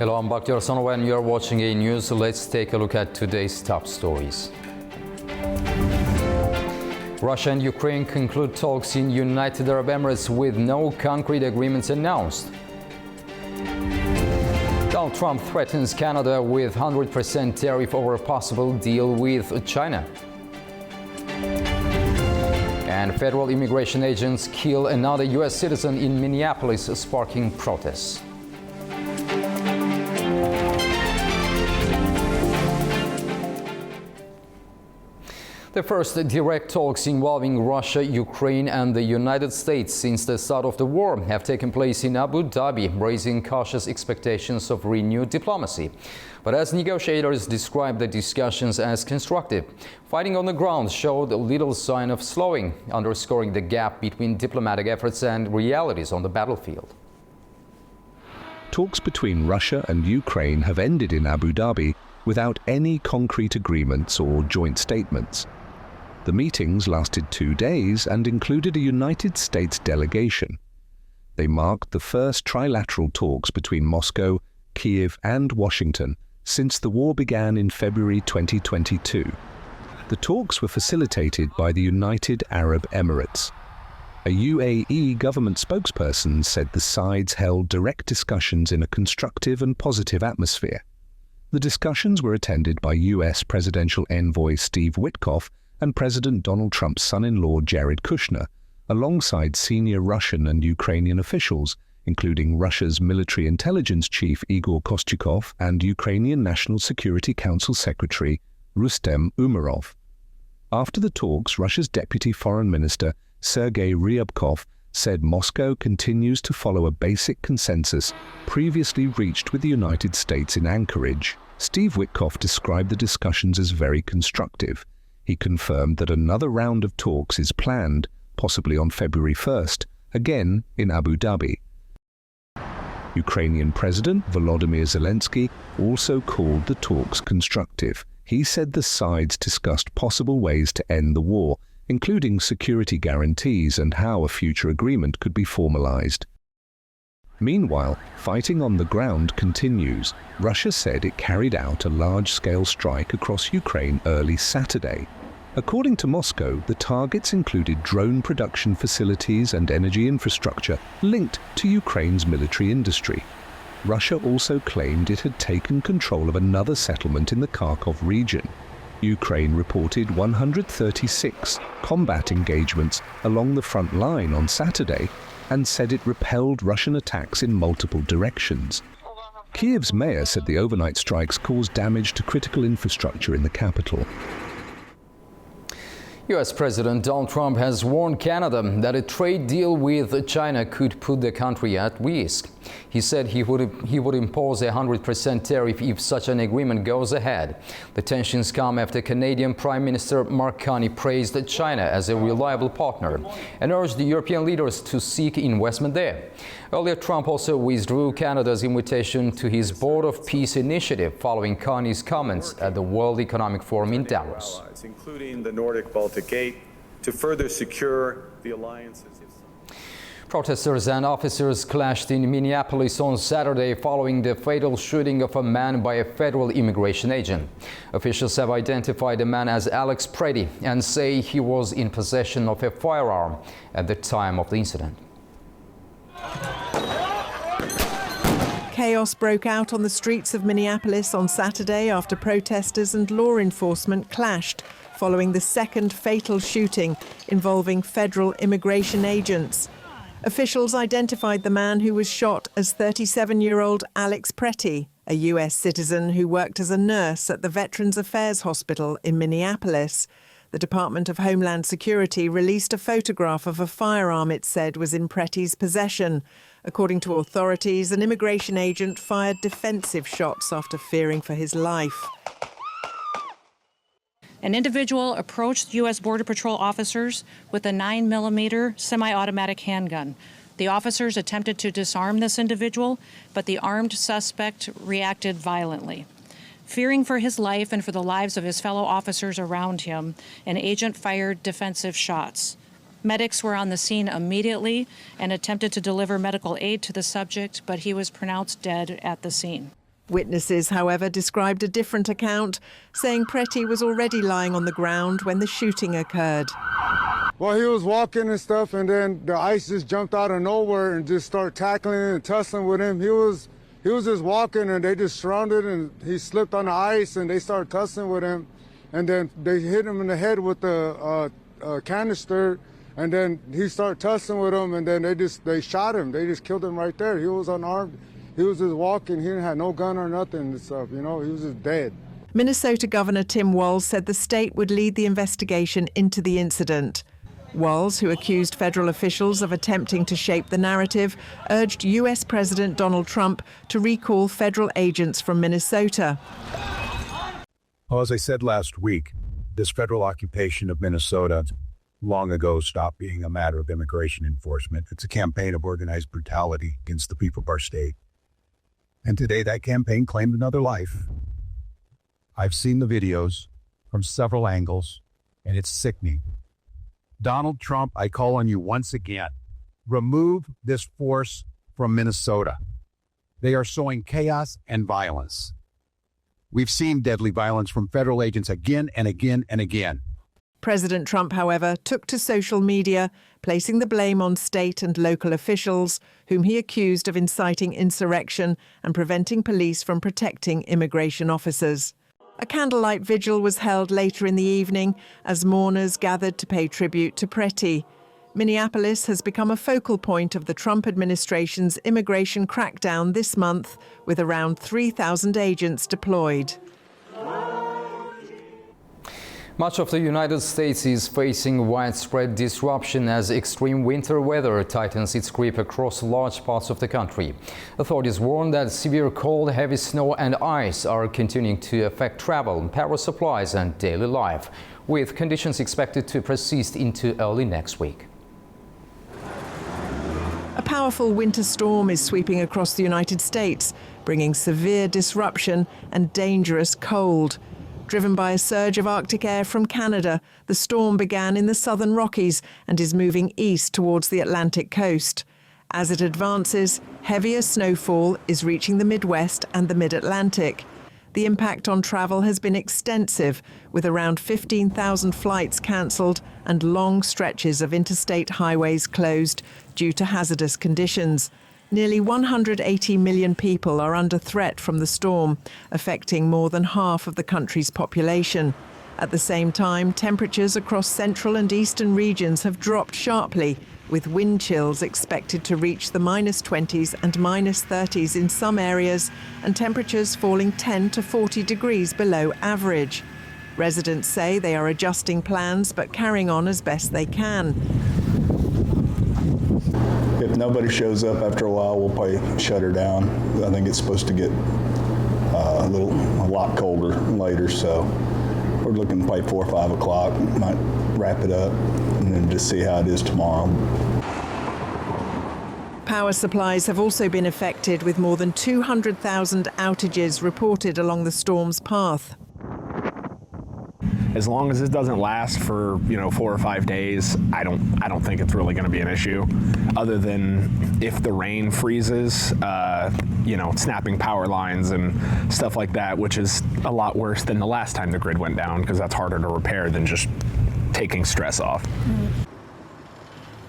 Hello, I'm Bakhtiar Sanova and you're watching A News. Let's take a look at today's top stories. Russia and Ukraine conclude talks in United Arab Emirates with no concrete agreements announced. Donald Trump threatens Canada with 100% tariff over a possible deal with China. And federal immigration agents kill another U.S. citizen in Minneapolis, sparking protests. The first direct talks involving Russia, Ukraine and the United States since the start of the war have taken place in Abu Dhabi, raising cautious expectations of renewed diplomacy. But as negotiators described the discussions as constructive, fighting on the ground showed little sign of slowing, underscoring the gap between diplomatic efforts and realities on the battlefield. Talks between Russia and Ukraine have ended in Abu Dhabi without any concrete agreements or joint statements. The meetings lasted 2 days and included a United States delegation. They marked the first trilateral talks between Moscow, Kiev and Washington since the war began in February 2022. The talks were facilitated by the United Arab Emirates. A UAE government spokesperson said the sides held direct discussions in a constructive and positive atmosphere. The discussions were attended by U.S. presidential envoy Steve Witkoff and President Donald Trump's son-in-law Jared Kushner, alongside senior Russian and Ukrainian officials, including Russia's military intelligence chief Igor Kostyukov and Ukrainian National Security Council Secretary Rustem Umerov. After the talks, Russia's Deputy Foreign Minister Sergei Ryabkov said Moscow continues to follow a basic consensus previously reached with the United States in Anchorage. Steve Witkoff described the discussions as very constructive. He confirmed that another round of talks is planned, possibly on February 1st, again in Abu Dhabi. Ukrainian President Volodymyr Zelensky also called the talks constructive. He said the sides discussed possible ways to end the war, including security guarantees and how a future agreement could be formalized. Meanwhile, fighting on the ground continues. Russia said it carried out a large-scale strike across Ukraine early Saturday. According to Moscow, the targets included drone production facilities and energy infrastructure linked to Ukraine's military industry. Russia also claimed it had taken control of another settlement in the Kharkov region. Ukraine reported 136 combat engagements along the front line on Saturday and said it repelled Russian attacks in multiple directions. Kiev's mayor said the overnight strikes caused damage to critical infrastructure in the capital. U.S. President Donald Trump has warned Canada that a trade deal with China could put the country at risk. He said he would impose a 100% tariff if such an agreement goes ahead. The tensions come after Canadian Prime Minister Mark Carney praised China as a reliable partner and urged the European leaders to seek investment there. Earlier, Trump also withdrew Canada's invitation to his Board of Peace initiative following Carney's comments at the World Economic Forum in Davos. Including the Nordic-Baltic Gate, to further secure the alliances. Protesters and officers clashed in Minneapolis on Saturday following the fatal shooting of a man by a federal immigration agent. Officials have identified the man as Alex Pretty and say he was in possession of a firearm at the time of the incident. Chaos broke out on the streets of Minneapolis on Saturday after protesters and law enforcement clashed following the second fatal shooting involving federal immigration agents. Officials identified the man who was shot as 37-year-old Alex Pretty, a U.S. citizen who worked as a nurse at the Veterans Affairs Hospital in Minneapolis. The Department of Homeland Security released a photograph of a firearm it said was in Pretty's possession. According to authorities, an immigration agent fired defensive shots after fearing for his life. An individual approached U.S. Border Patrol officers with a 9mm semi-automatic handgun. The officers attempted to disarm this individual, but the armed suspect reacted violently. Fearing for his life and for the lives of his fellow officers around him, an agent fired defensive shots. Medics were on the scene immediately and attempted to deliver medical aid to the subject, but he was pronounced dead at the scene. Witnesses, however, described a different account, saying Pretty was already lying on the ground when the shooting occurred. Well, he was walking and stuff, and then the ICE just jumped out of nowhere and just started tackling and tussling with him. He was just walking, and they just surrounded, and he slipped on the ice, and they started tussling with him. And then they hit him in the head with a canister, and then he started tussling with them, and then they shot him. They just killed him right there. He was unarmed. He was just walking. He didn't have no gun or nothing and stuff, you know. He was just dead. Minnesota Governor Tim Walz said the state would lead the investigation into the incident. Walz, who accused federal officials of attempting to shape the narrative, urged U.S. President Donald Trump to recall federal agents from Minnesota. Well, as I said last week, this federal occupation of Minnesota long ago stopped being a matter of immigration enforcement. It's a campaign of organized brutality against the people of our state. And today that campaign claimed another life. I've seen the videos from several angles, and it's sickening. Donald Trump, I call on you once again, remove this force from Minnesota. They are sowing chaos and violence. We've seen deadly violence from federal agents again and again and again. President Trump, however, took to social media, placing the blame on state and local officials, whom he accused of inciting insurrection and preventing police from protecting immigration officers. A candlelight vigil was held later in the evening as mourners gathered to pay tribute to Pretty. Minneapolis has become a focal point of the Trump administration's immigration crackdown this month, with around 3,000 agents deployed. Much of the United States is facing widespread disruption as extreme winter weather tightens its grip across large parts of the country. Authorities warn that severe cold, heavy snow and ice are continuing to affect travel, power supplies and daily life, with conditions expected to persist into early next week. A powerful winter storm is sweeping across the United States, bringing severe disruption and dangerous cold. Driven by a surge of Arctic air from Canada, the storm began in the southern Rockies and is moving east towards the Atlantic coast. As it advances, heavier snowfall is reaching the Midwest and the Mid-Atlantic. The impact on travel has been extensive, with around 15,000 flights cancelled and long stretches of interstate highways closed due to hazardous conditions. Nearly 180 million people are under threat from the storm, affecting more than half of the country's population. At the same time, temperatures across central and eastern regions have dropped sharply, with wind chills expected to reach the -20s and -30s in some areas, and temperatures falling 10 to 40 degrees below average. Residents say they are adjusting plans but carrying on as best they can. If nobody shows up after a while, we'll probably shut her down. I think it's supposed to get a lot colder later, so we're looking probably 4 or 5 o'clock. Might wrap it up and then just see how it is tomorrow. Power supplies have also been affected, with more than 200,000 outages reported along the storm's path. As long as it doesn't last for 4 or 5 days, I don't think it's really going to be an issue. Other than if the rain freezes, snapping power lines and stuff like that, which is a lot worse than the last time the grid went down, because that's harder to repair than just taking stress off.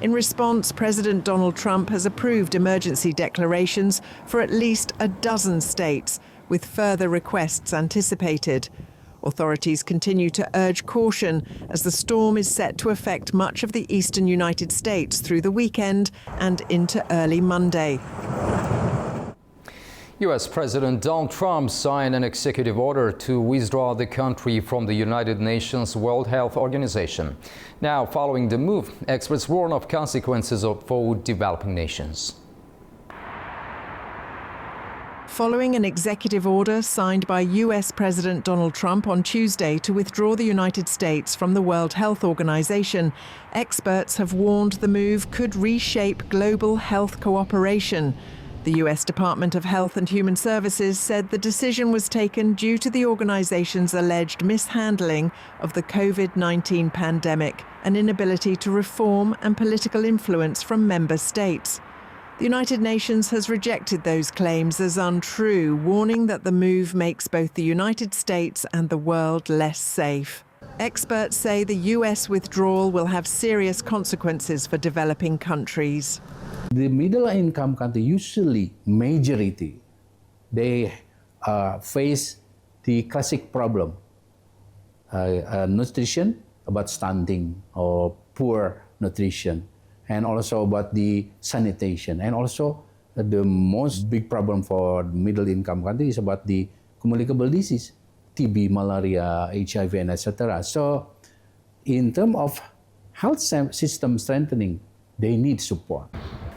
In response, President Donald Trump has approved emergency declarations for at least a dozen states, with further requests anticipated. Authorities continue to urge caution as the storm is set to affect much of the eastern United States through the weekend and into early Monday. U.S. President Donald Trump signed an executive order to withdraw the country from the United Nations World Health Organization. Now, following the move, experts warn of consequences for developing nations. Following an executive order signed by U.S. President Donald Trump on Tuesday to withdraw the United States from the World Health Organization, experts have warned the move could reshape global health cooperation. The U.S. Department of Health and Human Services said the decision was taken due to the organization's alleged mishandling of the COVID-19 pandemic, an inability to reform, and political influence from member states. The United Nations has rejected those claims as untrue, warning that the move makes both the United States and the world less safe. Experts say the US withdrawal will have serious consequences for developing countries. The middle-income country, usually majority, they face the classic problem, nutrition, about stunting or poor nutrition, and also about the sanitation. And also the most big problem for middle-income countries is about the communicable disease, TB, malaria, HIV, and etc. So in terms of health system strengthening, they need support.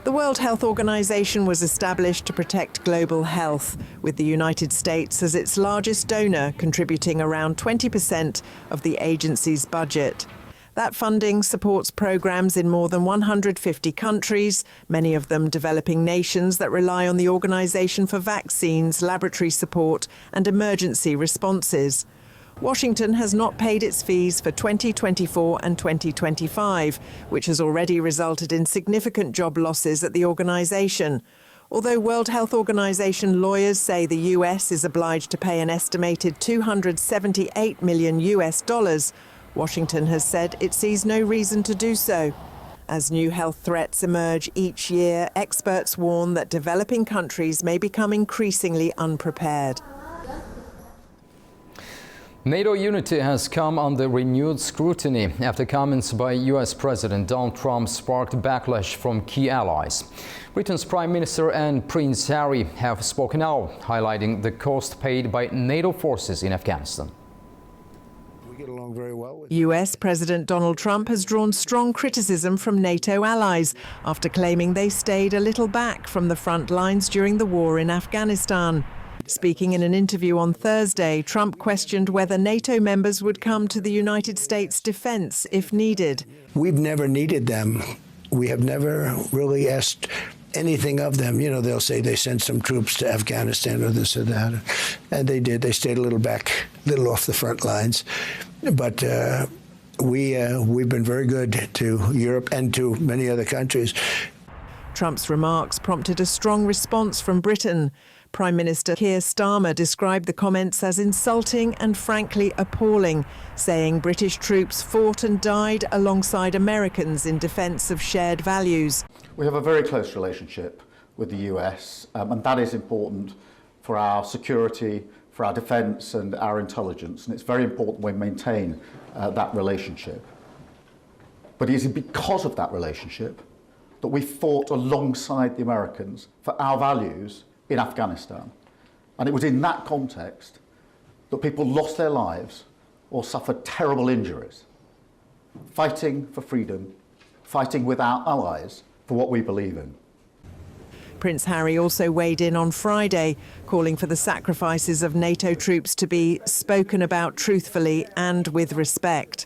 The World Health Organization was established to protect global health, with the United States as its largest donor, contributing around 20% of the agency's budget. That funding supports programs in more than 150 countries, many of them developing nations that rely on the organization for vaccines, laboratory support, and emergency responses. Washington has not paid its fees for 2024 and 2025, which has already resulted in significant job losses at the organization. Although World Health Organization lawyers say the US is obliged to pay an estimated $278 million, Washington has said it sees no reason to do so. As new health threats emerge each year, experts warn that developing countries may become increasingly unprepared. NATO unity has come under renewed scrutiny after comments by US President Donald Trump sparked backlash from key allies. Britain's Prime Minister and Prince Harry have spoken out, highlighting the cost paid by NATO forces in Afghanistan. US President Donald Trump has drawn strong criticism from NATO allies after claiming they stayed a little back from the front lines during the war in Afghanistan. Speaking in an interview on Thursday, Trump questioned whether NATO members would come to the United States' defense if needed. We've never needed them. We have never really asked anything of them. You know, they'll say they sent some troops to Afghanistan or this or that. And they did. They stayed a little back, a little off the front lines. But we've been very good to Europe and to many other countries. Trump's remarks prompted a strong response from Britain. Prime Minister Keir Starmer described the comments as insulting and frankly appalling, saying British troops fought and died alongside Americans in defence of shared values. We have a very close relationship with the US, and that is important for our security, for our defence and our intelligence, and it's very important we maintain that relationship. But it is because of that relationship that we fought alongside the Americans for our values in Afghanistan. And it was in that context that people lost their lives or suffered terrible injuries, fighting for freedom, fighting with our allies for what we believe in. Prince Harry also weighed in on Friday, calling for the sacrifices of NATO troops to be spoken about truthfully and with respect.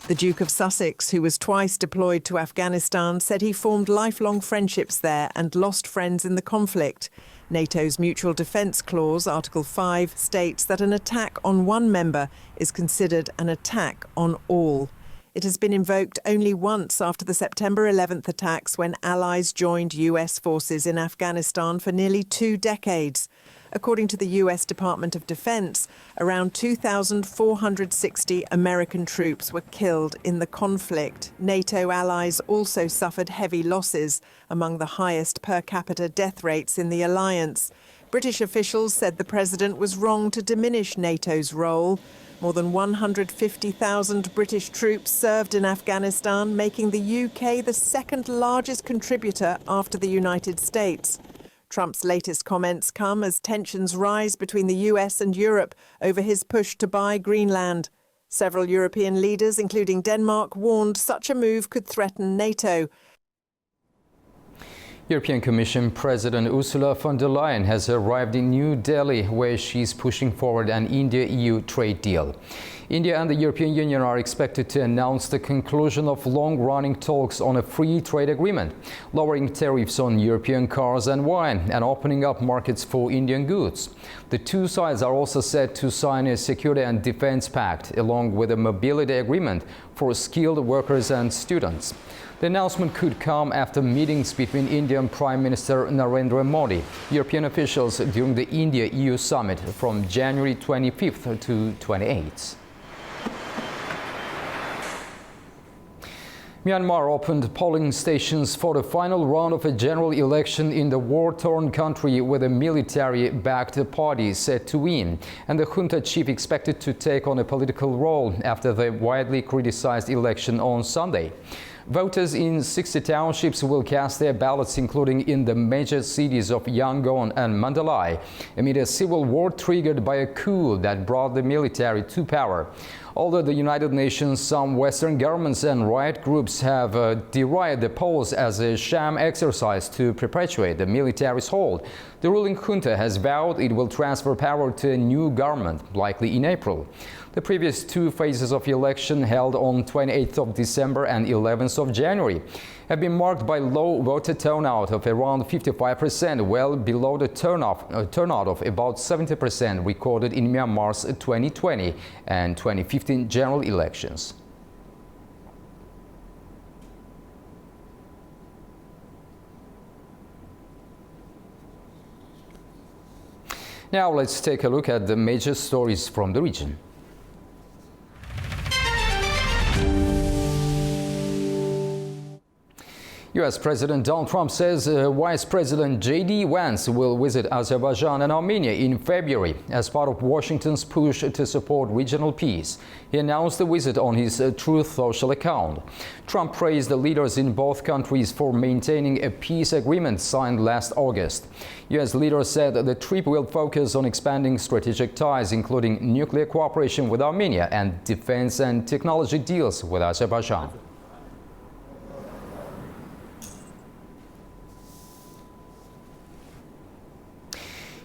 The Duke of Sussex, who was twice deployed to Afghanistan, said he formed lifelong friendships there and lost friends in the conflict. NATO's Mutual Defence Clause, Article 5, states that an attack on one member is considered an attack on all. It has been invoked only once after the September 11th attacks, when allies joined US forces in Afghanistan for nearly 2 decades. According to the US Department of Defense, around 2,460 American troops were killed in the conflict. NATO allies also suffered heavy losses, among the highest per capita death rates in the alliance. British officials said the president was wrong to diminish NATO's role. More than 150,000 British troops served in Afghanistan, making the UK the second largest contributor after the United States. Trump's latest comments come as tensions rise between the US and Europe over his push to buy Greenland. Several European leaders, including Denmark, warned such a move could threaten NATO. European Commission President Ursula von der Leyen has arrived in New Delhi, where she's pushing forward an India-EU trade deal. India and the European Union are expected to announce the conclusion of long-running talks on a free trade agreement, lowering tariffs on European cars and wine and opening up markets for Indian goods. The two sides are also set to sign a security and defense pact, along with a mobility agreement for skilled workers and students. The announcement could come after meetings between Indian Prime Minister Narendra Modi, European officials during the India-EU summit from January 25th to 28th. Myanmar opened polling stations for the final round of a general election in the war-torn country, with a military-backed party set to win, and the junta chief expected to take on a political role after the widely criticized election on Sunday. Voters in 60 townships will cast their ballots, including in the major cities of Yangon and Mandalay, amid a civil war triggered by a coup that brought the military to power. Although the United Nations, some Western governments and riot groups have derided the polls as a sham exercise to perpetuate the military's hold, the ruling junta has vowed it will transfer power to a new government, likely in April. The previous two phases of election, held on 28th of December and 11th of January, have been marked by low voter turnout of around 55%, well below the turnout of about 70% recorded in Myanmar's 2020 and 2015 general elections. Now let's take a look at the major stories from the region. U.S. President Donald Trump says Vice President J.D. Vance will visit Azerbaijan and Armenia in February as part of Washington's push to support regional peace. He announced the visit on his Truth Social account. Trump praised the leaders in both countries for maintaining a peace agreement signed last August. U.S. leaders said the trip will focus on expanding strategic ties, including nuclear cooperation with Armenia and defense and technology deals with Azerbaijan.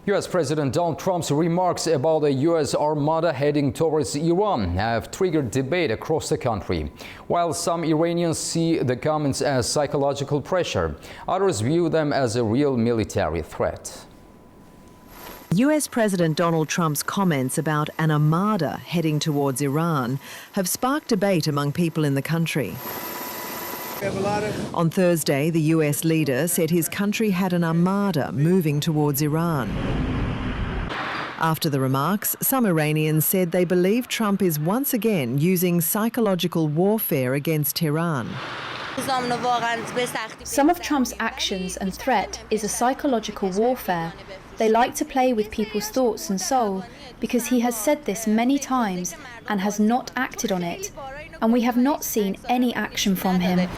U.S. President Donald Trump's remarks about the U.S. Armada heading towards Iran have triggered debate across the country. While some Iranians see the comments as psychological pressure, others view them as a real military threat. US President Donald Trump's comments about an armada heading towards Iran have sparked debate among people in the country. On Thursday, the US leader said his country had an armada moving towards Iran. After the remarks, some Iranians said they believe Trump is once again using psychological warfare against Tehran. Some of Trump's actions and threat is a psychological warfare. They like to play with people's thoughts and soul, because he has said this many times and has not acted on it. And we have not seen any action from him.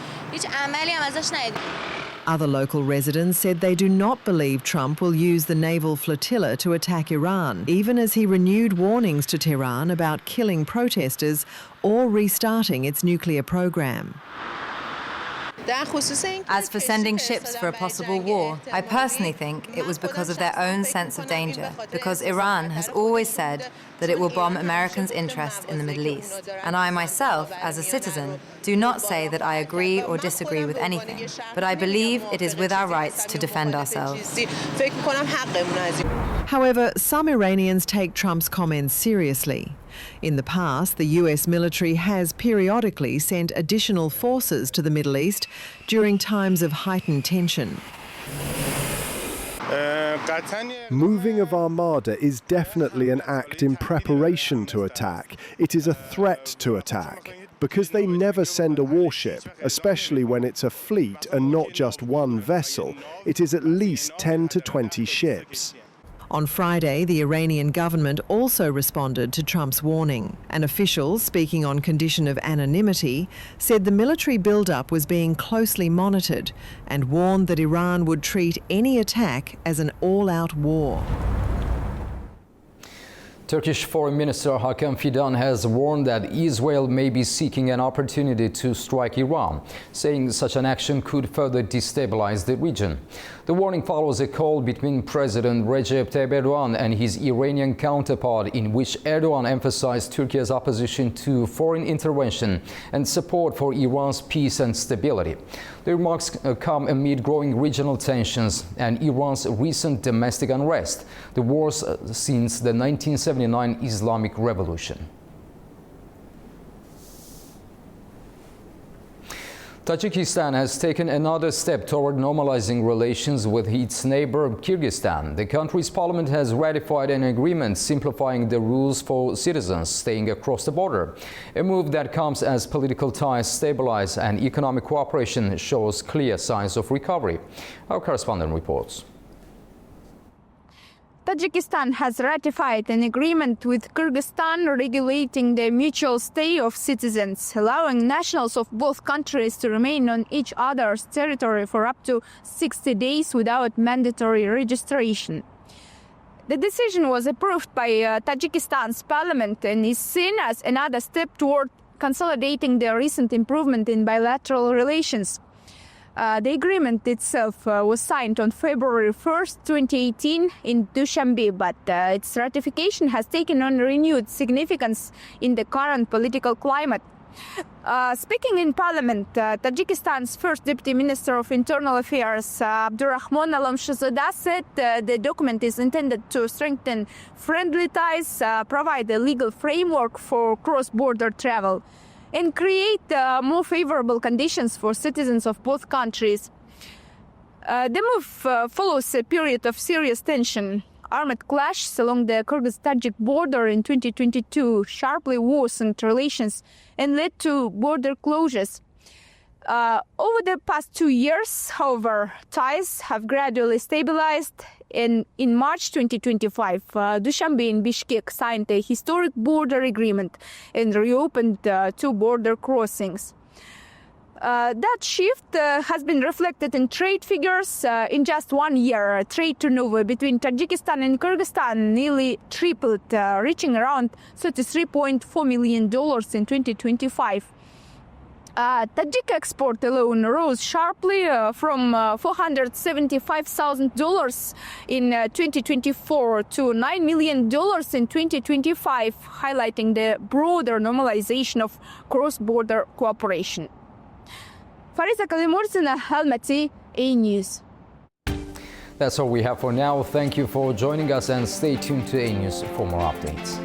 Other local residents said they do not believe Trump will use the naval flotilla to attack Iran, even as he renewed warnings to Tehran about killing protesters or restarting its nuclear program. As for sending ships for a possible war, I personally think it was because of their own sense of danger, because Iran has always said that it will bomb Americans' interests in the Middle East. And I myself, as a citizen, do not say that I agree or disagree with anything, but I believe it is with our rights to defend ourselves. However, some Iranians take Trump's comments seriously. In the past, the US military has periodically sent additional forces to the Middle East during times of heightened tension. Moving of Armada is definitely an act in preparation to attack. It is a threat to attack, because they never send a warship, especially when it's a fleet and not just one vessel. It is at least 10 to 20 ships. On Friday, the Iranian government also responded to Trump's warning. An official, speaking on condition of anonymity, said the military build-up was being closely monitored and warned that Iran would treat any attack as an all-out war. Turkish Foreign Minister Hakan Fidan has warned that Israel may be seeking an opportunity to strike Iran, saying such an action could further destabilize the region. The warning follows a call between President Recep Tayyip Erdogan and his Iranian counterpart, in which Erdogan emphasized Turkey's opposition to foreign intervention and support for Iran's peace and stability. The remarks come amid growing regional tensions and Iran's recent domestic unrest, the worst since the 1979 Islamic Revolution. Tajikistan has taken another step toward normalizing relations with its neighbor Kyrgyzstan. The country's parliament has ratified an agreement simplifying the rules for citizens staying across the border, a move that comes as political ties stabilize and economic cooperation shows clear signs of recovery. Our correspondent reports. Tajikistan has ratified an agreement with Kyrgyzstan regulating the mutual stay of citizens, allowing nationals of both countries to remain on each other's territory for up to 60 days without mandatory registration. The decision was approved by Tajikistan's parliament and is seen as another step toward consolidating the recent improvement in bilateral relations. The agreement itself was signed on February 1st, 2018 in Dushanbe, but its ratification has taken on renewed significance in the current political climate. Speaking in Parliament, Tajikistan's first Deputy Minister of Internal Affairs, Abdurrahman Alamshahzada, said the document is intended to strengthen friendly ties, provide a legal framework for cross-border travel, and create more favorable conditions for citizens of both countries. The move follows a period of serious tension. Armed clashes along the Kyrgyz-Tajik border in 2022 sharply worsened relations and led to border closures. Over the past 2 years, however, ties have gradually stabilized. In March 2025, Dushanbe and Bishkek signed a historic border agreement and reopened 2 border crossings. That shift has been reflected in trade figures. In just 1 year, trade turnover between Tajikistan and Kyrgyzstan nearly tripled, reaching around $33.4 million in 2025. Tajik export alone rose sharply from $475,000 in 2024 to $9 million in 2025, highlighting the broader normalization of cross-border cooperation. Fariza Kalimurzina, Almaty, A News. That's all we have for now. Thank you for joining us and stay tuned to A News for more updates.